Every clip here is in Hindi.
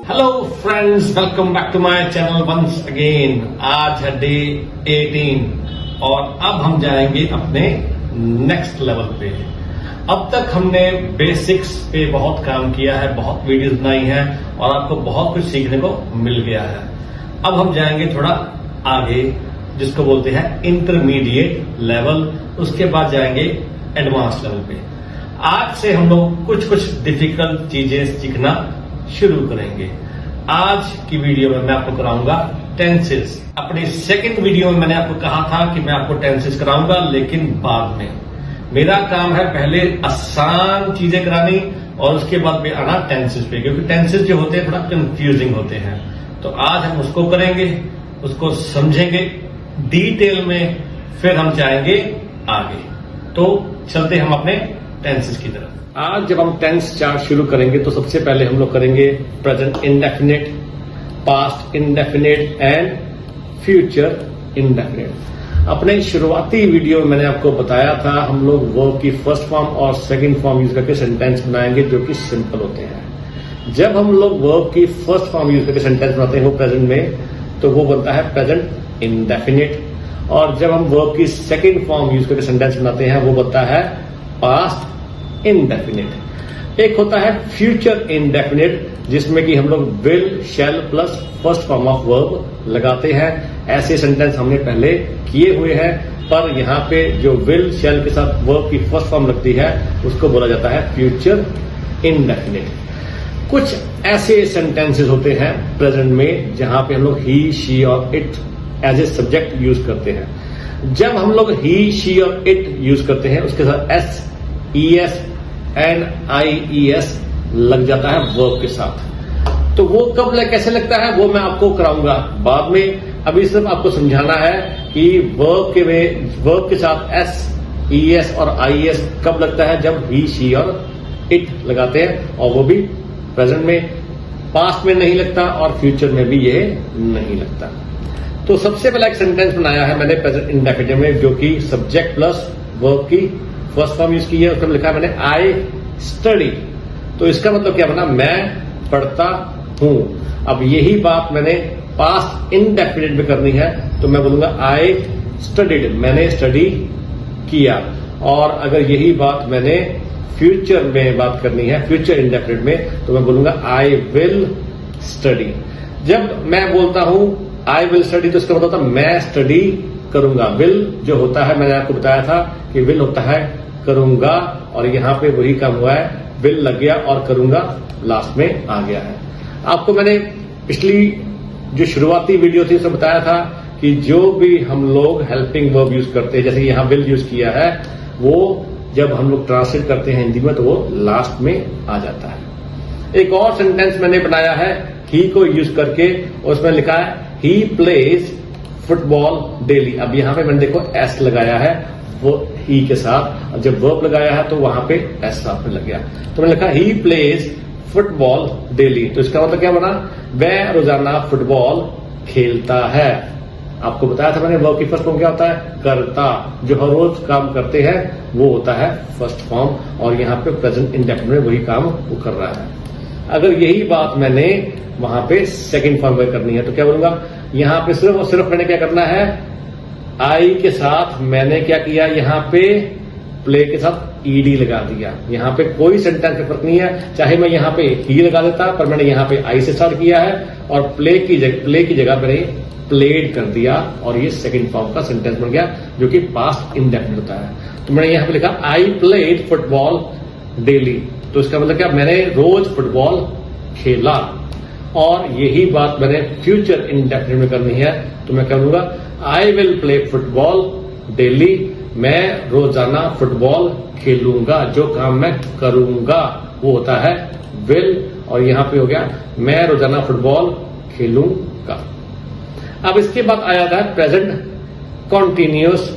Hello friends, welcome back to my channel once again. आज है डे 18 और अब हम जाएंगे अपने नेक्स्ट लेवल पे। अब तक हमने बेसिक्स पे बहुत काम किया है, बहुत वीडियोस बनाई है और आपको बहुत कुछ सीखने को मिल गया है। अब हम जाएंगे थोड़ा आगे, जिसको बोलते हैं इंटरमीडिएट लेवल। उसके बाद जाएंगे एडवांस लेवल पे। आज से हम लोग कुछ डिफिकल्ट चीजें सीखना शुरू करेंगे। आज की वीडियो में मैं आपको कराऊंगा टेंसेस। अपनी सेकंड वीडियो में मैंने आपको कहा था कि मैं आपको टेंसेस कराऊंगा, लेकिन बाद में। मेरा काम है पहले आसान चीजें करानी और उसके बाद में आना टेंसेस पे, क्योंकि टेंसेस जो होते हैं थोड़ा कंफ्यूजिंग होते हैं। तो आज हम उसको करेंगे, उसको समझेंगे डिटेल में, फिर हम जाएंगे आगे। तो चलते हम अपने टेंसेस की तरफ। आज जब हम टेंस चार्ट शुरू करेंगे तो सबसे पहले हम लोग करेंगे present indefinite, past indefinite and future indefinite. अपने शुरुआती वीडियो में मैंने आपको बताया था हम लोग वर्ब की फर्स्ट फॉर्म और सेकंड फॉर्म यूज करके सेंटेंस बनाएंगे जो कि सिंपल होते हैं। जब हम लोग वर्ब की फर्स्ट फॉर्म यूज करके सेंटेंस बनाते हैं वो प्रेजेंट में, तो वो बनता है प्रेजेंट इंडेफिनिट। और जब हम वर्ब की सेकंड फॉर्म यूज करके सेंटेंस बनाते हैं वो बनता है पास्ट इंडेफिनिट। एक होता है फ्यूचर इंडेफिनिट, जिसमें कि हम लोग will, shell plus first form of verb लगाते हैं। ऐसे सेंटेंस हमने पहले किए हुए हैं, पर यहाँ पे जो विल शैल के साथ वर्ब की फर्स्ट फॉर्म लगती है उसको बोला जाता है फ्यूचर इंडेफिनिट। कुछ ऐसे सेंटेंसेस होते हैं प्रेजेंट में जहां पे हम लोग ही, शी और it as a subject use करते हैं। जब हम लोग ही, शी और इट यूज करते हैं उसके साथ एस, ईएस एंड आईईएस लग जाता है वर्ब के साथ। तो वो कब कैसे लगता है वो मैं आपको कराऊंगा बाद में। अभी सिर्फ आपको समझाना है कि वर्ब के साथ एस, ईएस और आईईएस कब लगता है, जब ही, शी और इट लगाते हैं, और वो भी प्रेजेंट में। पास्ट में नहीं लगता और फ्यूचर में भी ये नहीं लगता। तो सबसे पहला एक सेंटेंस बनाया है मैंने प्रेजेंट इंडेफिनिट में, जो कि सब्जेक्ट प्लस वर्ब की फर्स्ट फॉर्म यूज की है। उसमें लिखा है मैंने आई स्टडी। तो इसका मतलब क्या बना, मैं पढ़ता हूं। अब यही बात मैंने पास्ट इंडेफिनिट में करनी है, तो मैं बोलूंगा आई स्टडीड, मैंने स्टडी किया। और अगर यही बात मैंने फ्यूचर में बात करनी है, फ्यूचर इंडेफिनिट में, तो मैं बोलूंगा आई विल स्टडी। जब मैं बोलता हूं आई विल स्टडी, तो इसका मतलब होता है मैं स्टडी करूंगा। विल जो होता है, मैंने आपको बताया था कि विल होता है करूंगा, और यहां पे वही काम हुआ है, विल लग गया और करूंगा लास्ट में आ गया है। आपको मैंने पिछली जो शुरुआती वीडियो थी उसमें बताया था कि जो भी हम लोग हेल्पिंग वर्ब यूज करते हैं, जैसे यहां विल यूज किया है, वो जब हम लोग ट्रांसलेट करते हैं हिंदी में तो वो लास्ट में आ जाता है। एक और सेंटेंस मैंने बनाया है ही को यूज करके, उसमें लिखा है ही प्लेज फुटबॉल डेली। अब यहां पे मैंने देखो एस लगाया है वो ही के साथ, और जब वर्ब लगाया है तो वहां पे एस साथ में लग गया, तो मैंने लिखा ही प्लेज फुटबॉल डेली। तो इसका मतलब क्या बना, वह रोजाना फुटबॉल खेलता है। आपको बताया था मैंने वर्ब की फर्स्ट फॉर्म क्या होता है, करता। जो हर रोज काम करते हैं वो होता है फर्स्ट फॉर्म, और यहाँ पे प्रेजेंट इंडेफिनिट में वही काम वो कर रहा है। अगर यही बात मैंने वहां पे सेकंड फॉर्म में करनी है तो क्या बोलूंगा, यहां पे सिर्फ और सिर्फ मैंने क्या करना है, आई के साथ मैंने क्या किया, यहां पे प्ले के साथ ईडी लगा दिया। यहां पे कोई सेंटेंस का फर्क नहीं है, चाहे मैं यहां पे ही लगा देता, पर मैंने यहां पे आई से स्टार्ट किया है, और प्ले की जगह मैंने प्लेड कर दिया, और ये सेकंड फॉर्म का सेंटेंस बन गया, जो कि पास्ट इंडेफिनिट होता है। तो मैंने यहां पे लिखा आई प्लेड फुटबॉल डेली। तो इसका मतलब क्या, मैंने रोज फुटबॉल खेला। और यही बात मैंने फ्यूचर इंडेफिनिट में करनी है, तो मैं करूंगा I will play football daily, मैं रोजाना फुटबॉल खेलूंगा। जो काम मैं करूंगा वो होता है विल, और यहां पे हो गया मैं रोजाना फुटबॉल खेलूंगा। अब इसके बाद आया था present continuous,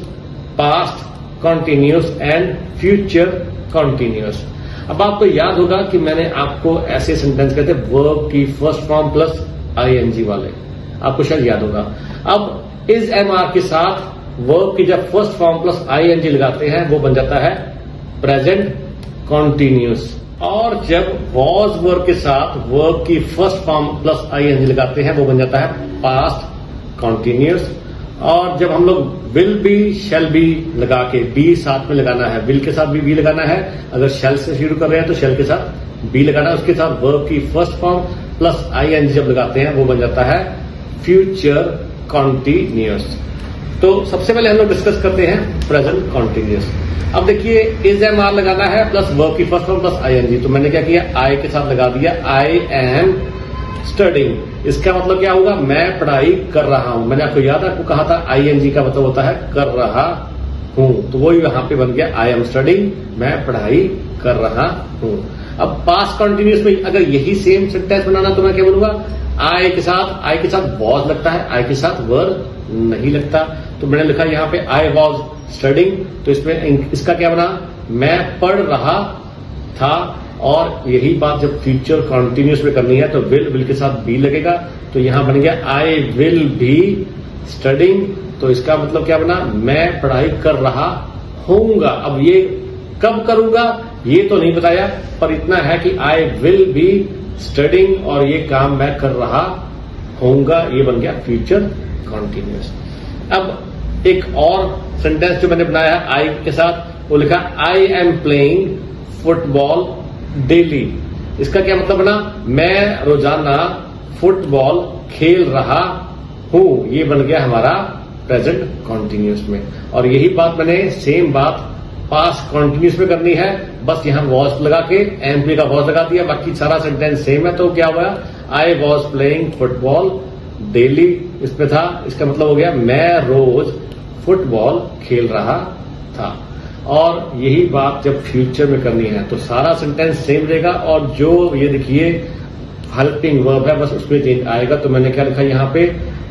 past continuous and future continuous. अब आपको याद होगा कि मैंने आपको ऐसे सेंटेंस कहते हैं वर्ब की फर्स्ट फॉर्म प्लस आईएनजी वाले, आपको शायद याद होगा। अब इस एमआर के साथ वर्ब की जब फर्स्ट फॉर्म प्लस आईएनजी लगाते हैं वो बन जाता है प्रेजेंट कॉन्टिन्यूस। और जब वॉज वर्ब के साथ वर्ब की फर्स्ट फॉर्म प्लस आईएनजी लगाते हैं वो बन जाता है पास्ट कॉन्टिन्यूअस। और जब हम लोग विल बी शैल बी लगा के बी साथ में लगाना है, विल के साथ भी बी लगाना है, अगर शैल से शुरू कर रहे हैं तो शैल के साथ बी लगाना है, उसके साथ वर्ब की फर्स्ट फॉर्म प्लस आईएनजी जब लगाते हैं वो बन जाता है फ्यूचर कॉन्टिन्यूअस। तो सबसे पहले हम लोग डिस्कस करते हैं प्रेजेंट कॉन्टिन्यूअस। अब देखिए इज एम आर लगाना है प्लस वर्ब की फर्स्ट फॉर्म प्लस आईएनजी, तो मैंने क्या किया आई के साथ लगा दिया आई एम स्टडिंग। इसका मतलब क्या होगा, मैं पढ़ाई कर रहा हूं। मैंने आपको याद आपको कहा था आईएनजी का मतलब होता है कर रहा हूं, तो वही यहां पे बन गया आई एम स्टडिंग, मैं पढ़ाई कर रहा हूं। अब पास्ट कॉन्टिन्यूअस में अगर यही सेम सेंटेंस बनाना तो मैं क्या बोलूंगा, आई के साथ वॉज लगता है, आई के साथ वर्ब नहीं लगता। तो मैंने लिखा यहां पे आई वॉज स्टडिंग, तो इसमें इसका क्या बना, मैं पढ़ रहा था। और यही बात जब फ्यूचर कॉन्टिन्यूअस में करनी है तो विल के साथ बी लगेगा, तो यहां बन गया आई विल बी स्टडिंग। तो इसका मतलब क्या बना, मैं पढ़ाई कर रहा होऊंगा। अब ये कब करूंगा ये तो नहीं बताया, पर इतना है कि आई विल बी स्टडिंग और ये काम मैं कर रहा होऊंगा, ये बन गया फ्यूचर कॉन्टिन्यूअस। अब एक और सेंटेंस जो मैंने बनाया है आई के साथ, वो लिखा I am playing football daily. इसका क्या मतलब बना, मैं रोजाना फुटबॉल खेल रहा हूं, ये बन गया हमारा प्रेजेंट कॉन्टिन्यूअस में। और यही बात मैंने सेम बात पास्ट कॉन्टिन्यूअस में करनी है, बस यहां वॉज लगा के एमपी का वॉज लगा दिया, बाकी सारा सेंटेंस सेम है। तो क्या हुआ, I was playing football daily इसमें था, इसका मतलब हो गया मैं रोज फुटबॉल खेल रहा था। और यही बात जब फ्यूचर में करनी है तो सारा सेंटेंस सेम रहेगा, और जो ये देखिए हेल्पिंग वर्ब है बस उसमें चेंज आएगा। तो मैंने क्या लिखा यहां पे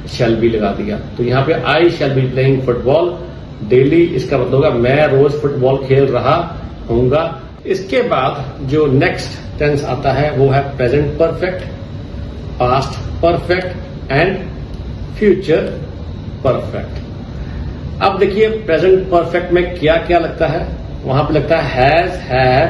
शैल बी लगा दिया, तो यहां पे I shall be playing football daily, इसका मतलब होगा मैं रोज फुटबॉल खेल रहा होऊंगा। इसके बाद जो नेक्स्ट टेंस आता है वो है present perfect, past perfect and future perfect. अब देखिए प्रेजेंट परफेक्ट में क्या क्या लगता है, वहां पे लगता है has have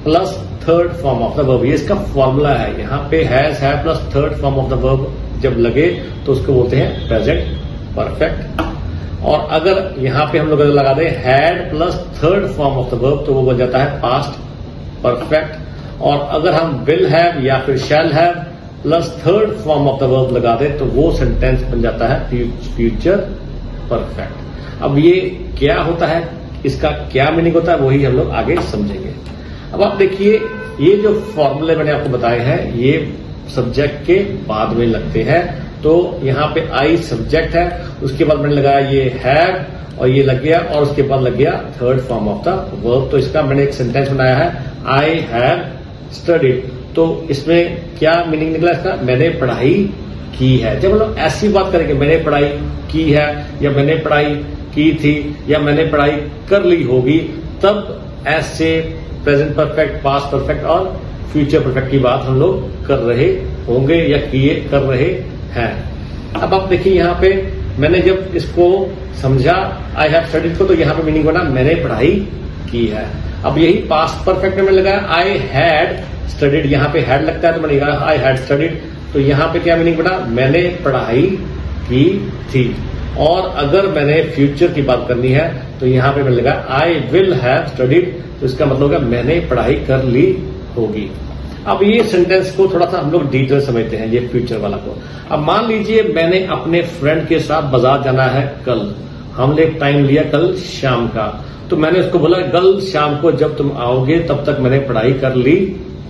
plus third form of the verb, ये इसका फॉर्मूला है। यहां पे has have plus third form of the verb जब लगे तो उसको बोलते हैं प्रेजेंट परफेक्ट। और अगर यहां पे हम लोग लगा दें had plus third form of the verb तो वो बन जाता है पास्ट परफेक्ट। और अगर हम विल हैव या फिर shall have plus third form of the verb लगा दें तो वो सेंटेंस बन जाता है फ्यूचर परफेक्ट। अब ये क्या होता है, इसका क्या मीनिंग होता है, वही हम लोग आगे समझेंगे। अब आप देखिए ये जो फॉर्मूले मैंने आपको बताए हैं ये सब्जेक्ट के बाद में लगते हैं। तो यहां पे आई सब्जेक्ट है, उसके बाद मैंने लगाया ये हैव और ये लग गया, और उसके बाद लग गया third form of the verb. तो इसका मैंने एक सेंटेंस बनाया है आई हैव स्टडीड। तो इसमें क्या मीनिंग निकला इसका, मैंने पढ़ाई की है। जब हम लोग ऐसी बात करेंगे मैंने पढ़ाई की है या मैंने पढ़ाई की थी या मैंने पढ़ाई कर ली होगी, तब ऐसे प्रेजेंट परफेक्ट, पास्ट परफेक्ट और फ्यूचर परफेक्ट की बात हम लोग कर रहे होंगे या किए कर रहे हैं। अब आप देखिए यहां पे मैंने जब इसको समझा आई हैव स्टडीड को, तो यहां पे मीनिंग बना मैंने पढ़ाई की है। अब यही पास्ट परफेक्ट में लगाया आई हैड स्टडीड, यहां पे हैड लगता है तो मैंने कहा आई हैड स्टडीड, तो यहां पे क्या मीनिंग बना, मैंने पढ़ाई की थी। और अगर मैंने फ्यूचर की बात करनी है तो यहां पे मैंने लगा आई विल हैव स्टडीड, तो इसका मतलब होगा मैंने पढ़ाई कर ली होगी। अब ये सेंटेंस को थोड़ा सा हम लोग डिटेल समझते हैं, ये फ्यूचर वाला को। अब मान लीजिए मैंने अपने फ्रेंड के साथ बाजार जाना है कल, हमने टाइम लिया कल शाम का, तो मैंने उसको बोला कल शाम को जब तुम आओगे तब तक मैंने पढ़ाई कर ली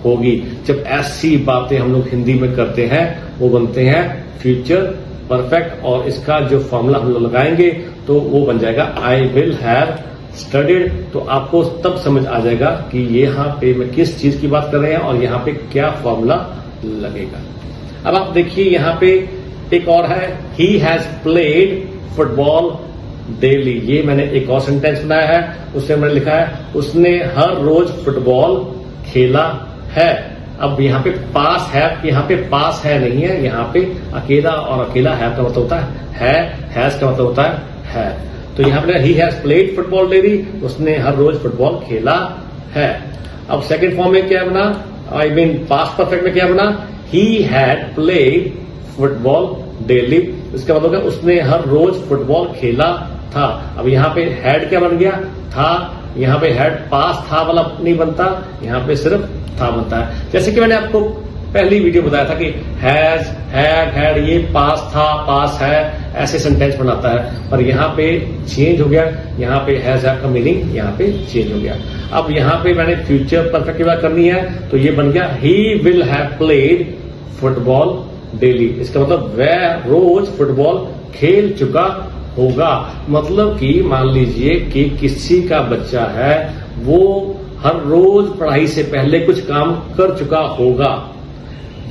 होगी। जब ऐसी बातें हम लोग हिंदी में करते हैं वो बनते हैं फ्यूचर परफेक्ट, और इसका जो फॉर्मूला हम लोग लगाएंगे तो वो बन जाएगा आई विल हैव स्टडीड। तो आपको तब समझ आ जाएगा कि यहाँ पे मैं किस चीज की बात कर रहे हैं और यहाँ पे क्या फॉर्मूला लगेगा। अब आप देखिए यहाँ पे एक और है he has played football daily, ये मैंने एक और सेंटेंस बनाया है, उसमें मैंने लिखा है उसने हर रोज फुटबॉल खेला है। अब यहाँ पे पास है, यहाँ पे पास है नहीं है, यहाँ पे अकेला, और अकेला है का मतलब होता है, हैज का मतलब होता है। तो यहाँ पे he has played football daily, उसने हर रोज फुटबॉल खेला है। अब सेकंड फॉर्म में क्या बना, आई मीन पास्ट परफेक्ट में क्या बना, he had played football daily. इसका मतलब है उसने हर रोज फुटबॉल खेला था। अब यहाँ पे हैड क्या बन गया, था। यहाँ पे हैड पास था वाला नहीं बनता, यहाँ पे सिर्फ था बनता है। जैसे कि मैंने आपको पहली वीडियो बताया था कि हैज, हैड ये पास था, पास है, ऐसे सेंटेंस बनाता है। पर यहाँ पे चेंज हो गया, यहाँ पे हैज हैव का मीनिंग यहाँ पे चेंज हो गया। अब यहाँ पे मैंने फ्यूचर परफेक्ट की बात करनी है तो ये बन गया he will have played football daily. इसका मतलब वह रोज फुटबॉल खेल चुका होगा। मतलब कि मान लीजिए कि किसी का बच्चा है वो हर रोज पढ़ाई से पहले कुछ काम कर चुका होगा।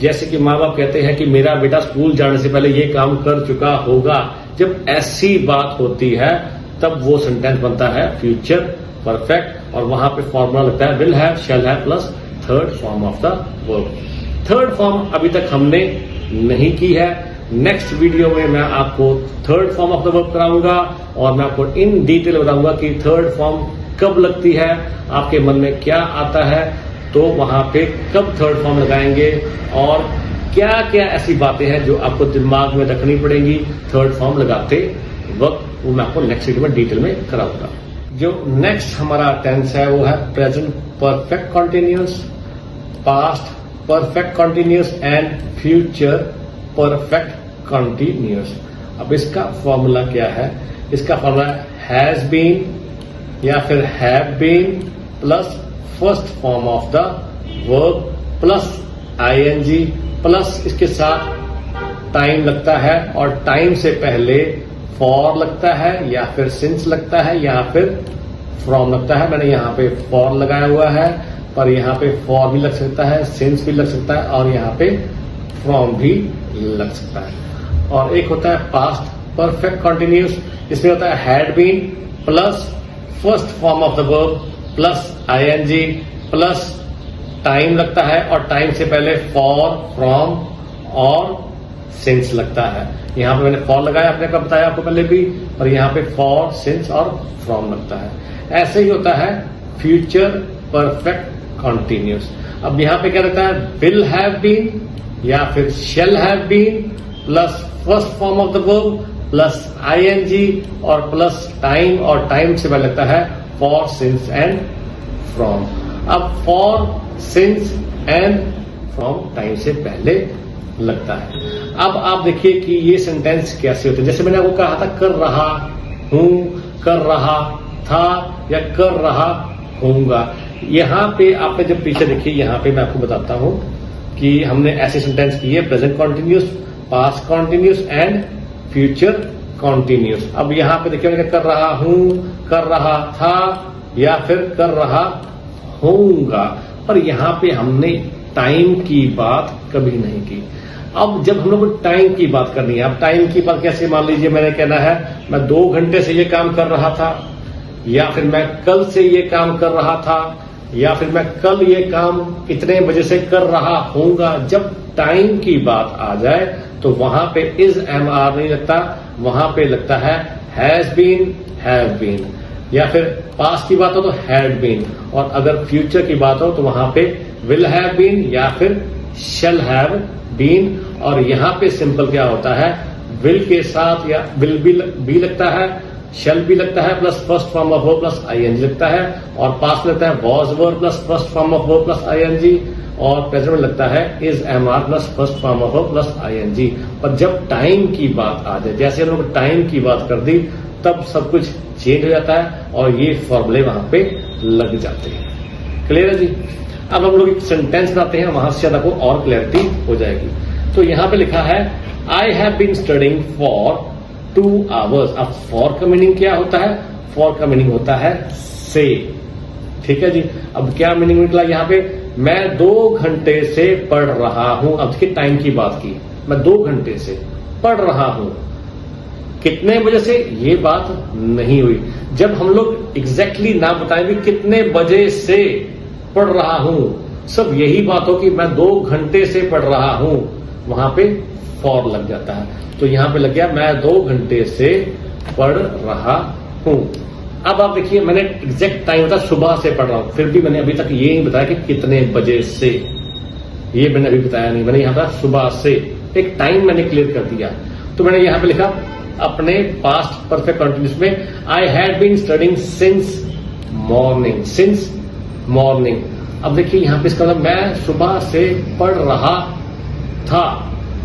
जैसे कि माँ बाप कहते हैं कि मेरा बेटा स्कूल जाने से पहले ये काम कर चुका होगा। जब ऐसी बात होती है तब वो सेंटेंस बनता है फ्यूचर परफेक्ट और वहां पे फॉर्मूला लगता है will have, shall have plus third form of the verb. Third form अभी तक हमने नहीं की है। नेक्स्ट वीडियो में मैं आपको third form of the verb कराऊंगा और मैं आपको इन डिटेल बताऊंगा कि थर्ड फॉर्म कब लगती है, आपके मन में क्या आता है, तो वहां पे कब थर्ड फॉर्म लगाएंगे और क्या क्या ऐसी बातें हैं जो आपको दिमाग में रखनी पड़ेंगी थर्ड फॉर्म लगाते वक्त, वो मैं आपको नेक्स्ट वीडियो में डिटेल में कराऊंगा। जो नेक्स्ट हमारा टेंस है वो है present perfect continuous, past perfect continuous and future perfect continuous. अब इसका फॉर्मूला क्या है, इसका फॉर्मूला हैज बीन या फिर have been plus first form of the verb plus ING plus इसके साथ टाइम लगता है और टाइम से पहले फॉर लगता है या फिर सिंस लगता है या फिर फ्रॉम लगता है। मैंने यहाँ पे फॉर लगाया हुआ है पर यहाँ पे फॉर भी लग सकता है, सिंस भी लग सकता है और यहाँ पे फ्रॉम भी लग सकता है। और एक होता है पास्ट परफेक्ट कॉन्टिन्यूअस, इसमें होता है had been plus first form of the verb plus ING plus time लगता है और टाइम से पहले फॉर, फ्रॉम और सिंस लगता है। यहाँ पे मैंने फॉर लगाया, आपने कब बताया आपको पहले भी, और यहाँ पे फॉर, सिंस और फ्रॉम लगता है। ऐसे ही होता है फ्यूचर परफेक्ट कॉन्टिन्यूअस। अब यहाँ पे क्या रहता है विल हैव बीन या फिर shall have been plus first form of the verb plus ING और प्लस टाइम और टाइम से पहले लगता है फॉर, सिंस एंड फ्रॉम। अब for, since and from time से पहले लगता है। अब आप देखिए कि ये सेंटेंस कैसे होते हैं। जैसे मैंने आपको कहा था कर रहा हूं, कर रहा था या कर रहा होऊंगा। यहां पे आपने जब पीछे देखिए, यहां पे मैं आपको बताता हूं कि हमने ऐसे सेंटेंस किए present continuous, past continuous and future continuous. अब यहां पे देखिए मैं कर रहा हूं, कर रहा था या फिर कर रहा होऊंगा, पर यहां पे हमने टाइम की बात कभी नहीं की। अब जब हम लोग को टाइम की बात करनी है, अब टाइम की बात कैसे, मान लीजिए मैंने कहना है मैं 2 घंटे से ये काम कर रहा था या फिर मैं कल से ये काम कर रहा था या फिर मैं कल ये काम इतने बजे से कर रहा होऊंगा। जब टाइम की बात आ जाए तो वहां पे इज एम आर नहीं लगता, वहां पे लगता है हैज बीन, हैव बीन, या फिर पास्ट की बात हो तो हैड बीन, और अगर फ्यूचर की बात हो तो वहां पे विल हैव बीन या फिर शैल हैव बीन। और यहां पे सिंपल क्या होता है, विल के साथ या विल भी लगता है, शैल भी लगता है plus first form of verb plus ING लगता है, और पास्ट में लगता है was verb plus first form of verb plus ING, और प्रेजेंट में लगता है is am are plus first form of verb plus ING. पर जब टाइम की बात आ जाए, जैसे हम लोग टाइम की बात कर दी, तब सब कुछ चेंज हो जाता है और ये फॉर्मूले वहां पे लग जाते हैं। क्लियर है जी। अब हम लोग एक सेंटेंस बनाते हैं, वहां से ज्यादा को और क्लैरिटी हो जाएगी। तो यहां पे लिखा है I have been studying for 2 hours। अब फॉर का मीनिंग क्या होता है, फॉर का मीनिंग होता है से। ठीक है जी। अब क्या मीनिंग निकला यहाँ पे, मैं 2 घंटे से पढ़ रहा हूं। अब देखिए टाइम की बात की, मैं 2 घंटे से पढ़ रहा हूं, कितने बजे से ये बात नहीं हुई। जब हम लोग एग्जैक्टली ना बताएं भी कितने बजे से पढ़ रहा हूं, सब यही बात हो कि मैं 2 घंटे से पढ़ रहा हूं, वहां पे फॉर लग जाता है। तो यहां पे लग गया मैं 2 घंटे से पढ़ रहा हूं। अब आप देखिए, मैंने एग्जैक्ट टाइम बताया, सुबह से पढ़ रहा हूं, फिर भी मैंने अभी तक ये नहीं बताया कि कितने बजे से, ये मैंने अभी बताया नहीं। मैंने यहां पर सुबह से एक टाइम मैंने क्लियर कर दिया। तो मैंने यहां पे लिखा अपने पास्ट परफेक्ट कंटिन्यूस में, I had been studying since morning, since morning. अब देखिए यहां पे इसका मतलब मैं सुबह से पढ़ रहा था।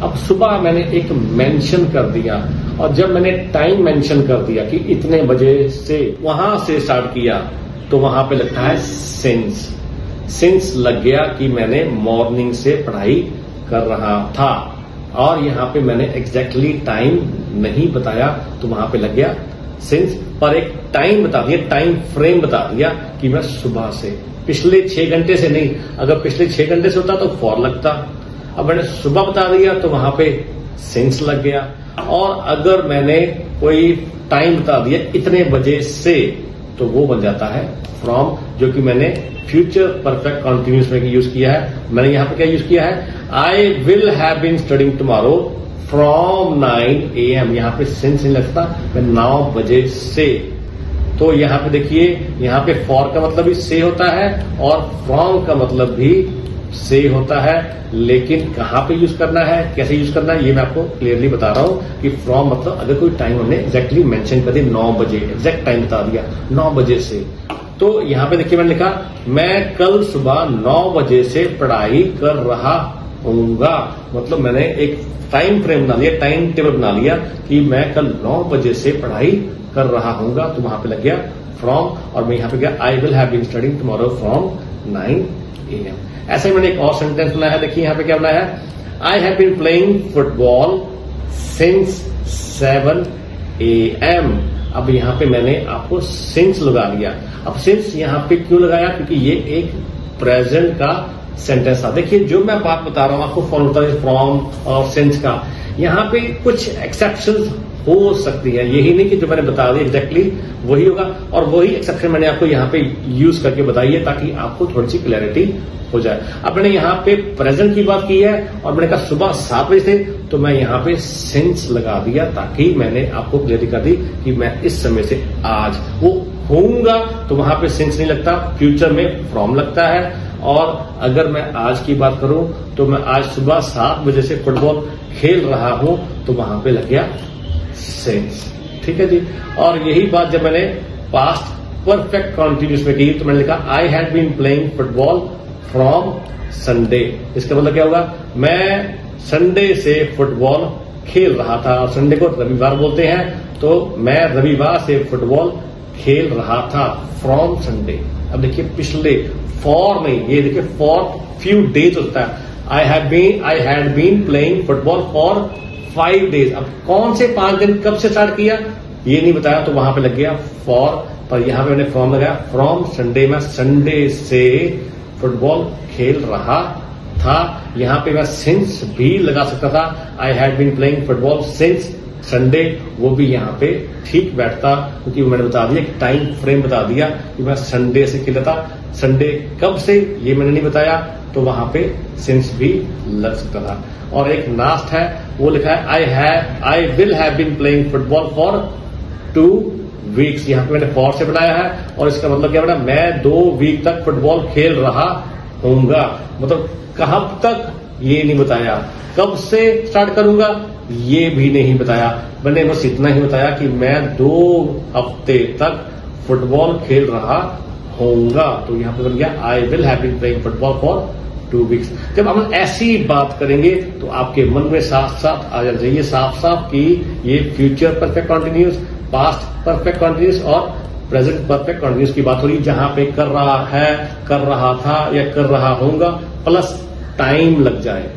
अब सुबह मैंने एक मेंशन कर दिया, और जब मैंने टाइम मेंशन कर दिया कि इतने बजे से, वहां से स्टार्ट किया, तो वहां पे लगता है सिंस। सिंस लग गया कि मैंने मॉर्निंग से पढ़ाई कर रहा था, और यहां पे मैंने एग्जैक्टली टाइम नहीं बताया, तो वहां पे लग गया सिंस। पर एक टाइम बता दिया, टाइम फ्रेम बता दिया कि मैं सुबह से, पिछले 6 घंटे से नहीं। अगर पिछले 6 घंटे से होता तो फॉर लगता। अब मैंने सुबह बता दिया तो वहां पे सिंस लग गया। और अगर मैंने कोई टाइम बता दिया इतने बजे से, तो वो बन जाता है फ्रॉम, जो कि मैंने फ्यूचर परफेक्ट कंटिन्यूस में यूज किया है। मैंने यहां पे क्या यूज किया है, I will have been studying tomorrow from 9 AM। यहां पे सिंस नहीं लगता, मैं 9 बजे से। तो यहां पे देखिए, यहां पे फॉर का मतलब भी से होता है और फ्रॉम का मतलब भी से होता है, लेकिन कहां पे यूज करना है, कैसे यूज करना है, ये मैं आपको क्लियरली बता रहा हूं कि फ्रॉम मतलब अगर कोई टाइम हमने एग्जैक्टली मेंशन कर दिया 9 बजे, एग्जैक्ट टाइम बता दिया 9 बजे से, तो यहां पे देखिए मैंने लिखा मैं कल सुबह 9 बजे से पढ़ाई कर रहा हूंगा। मतलब मैंने एक टाइम फ्रेम बना लिया, टाइम टेबल बना लिया कि मैं कल 9 बजे से पढ़ाई कर रहा हूंगा, तो वहां पे लग गया फ्रॉम। और मैं यहां पे गया I will have been studying tomorrow from 9 AM। ऐसे ही मैंने एक और सेंटेंस बनाया है, देखिए यहां पे क्या बनाया है, I have been playing football since 7 AM। अब यहां पे मैंने आपको सिंस लगा लिया। अब सिंस यहां पे क्यों लगाया, क्योंकि ये एक प्रेजेंट का सेंटेंस था। देखिए जो मैं बात बता रहा हूं आपको फॉर्मूला फ्रॉम और सिंस का, यहां पे कुछ एक्सेप्शंस हो सकती है, यही नहीं कि जो मैंने बता दिया एग्जैक्टली वही होगा। और वही एक्सेप्शन मैंने आपको यहां पे यूज करके बताई है, ताकि आपको थोड़ी सी क्लैरिटी हो जाए। अब मैंने यहां पे प्रेजेंट की बात की है, और मैंने कहा सुबह 7 बजे थे, तो मैं यहां पे सिंस लगा दिया, ताकि मैंने आपको क्लियरिटी कर दी कि मैं इस समय से आज वो होऊंगा, तो वहां पे सिंस नहीं लगता, फ्यूचर में फ्रॉम लगता है। और अगर मैं आज की बात करूं, तो मैं आज सुबह 7 बजे से फुटबॉल खेल रहा हूं, तो वहां पे लग गया सिंस। ठीक है जी। और यही बात जब मैंने पास्ट परफेक्ट कंटिन्यूस में की, तो मैंने लिखा I had been playing football from Sunday. इसका मतलब क्या होगा, मैं संडे से फुटबॉल खेल रहा था, और संडे को रविवार बोलते हैं, तो मैं रविवार से फुटबॉल खेल रहा था फ्रॉम संडे। अब देखिए पिछले, फॉर नहीं, ये देखिए फॉर फ्यू डेज होता है। I had been playing football for 5 days। अब कौन से 5 दिन कब से स्टार्ट किया ये नहीं बताया, तो वहां पे लग गया फॉर। पर यहां पे मैंने फ्रॉम लगाया, फ्रॉम संडे, मैं संडे से फुटबॉल खेल रहा था। यहां पे मैं सिंस भी लगा सकता था, I had been playing football since Sunday, वो भी यहां पे ठीक बैठता, क्योंकि मैंने बता दिया, टाइम फ्रेम बता दिया कि मैं संडे से खेला था। संडे कब से ये मैंने नहीं बताया, तो वहां पे सिंस भी लग सकता था। और एक लास्ट है, वो लिखा है I will have been playing football for 2 weeks। यहां पे मैंने फॉर से बनाया है, और इसका मतलब क्या बना, मैं 2 वीक तक फुटबॉल खेल रहा हूंगा। मतलब कब तक ये नहीं बताया, कब से स्टार्ट करूंगा ये भी नहीं बताया। मैंने बस इतना ही बताया कि मैं 2 हफ्ते तक फुटबॉल खेल रहा होऊंगा, तो यहां पे बन गया I will have been playing football for 2 weeks। जब हम ऐसी बात करेंगे, तो आपके मन में साफ साफ आ जाना चाहिए, साफ साफ कि ये future perfect continuous, past perfect continuous और प्रेजेंट परफेक्ट कंटिन्यूस की बात हो रही, जहां पे कर रहा है, कर रहा था या कर रहा होऊंगा प्लस टाइम लग जाए,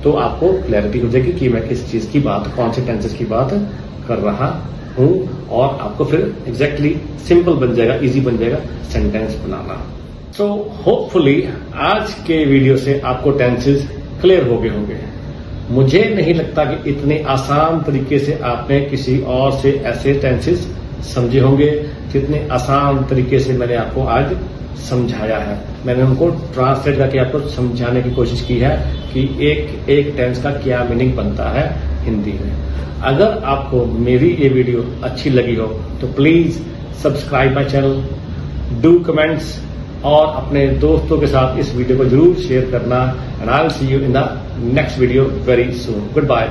तो आपको क्लैरिटी हो जाएगी कि मैं किस चीज की बात, कौन से टेंसेस की बात कर रहा हूं, और आपको फिर एग्जैक्टली सिंपल बन जाएगा, इजी बन जाएगा सेंटेंस बनाना। सो होपफुली आज के वीडियो से आपको टेंसेस क्लियर हो गए होंगे। मुझे नहीं लगता कि इतने आसान तरीके से आपने किसी और से ऐसे टेंसेस समझे होंगे जितने आसान तरीके से मैंने आपको आज समझाया है। मैंने उनको ट्रांसलेट करके आपको समझाने की कोशिश की है कि एक एक टेंस का क्या मीनिंग बनता है हिंदी में। अगर आपको मेरी ये वीडियो अच्छी लगी हो, तो please subscribe my channel, do comments और अपने दोस्तों के साथ इस वीडियो को जरूर शेयर करना। And I will see you in the next video very soon. Good bye.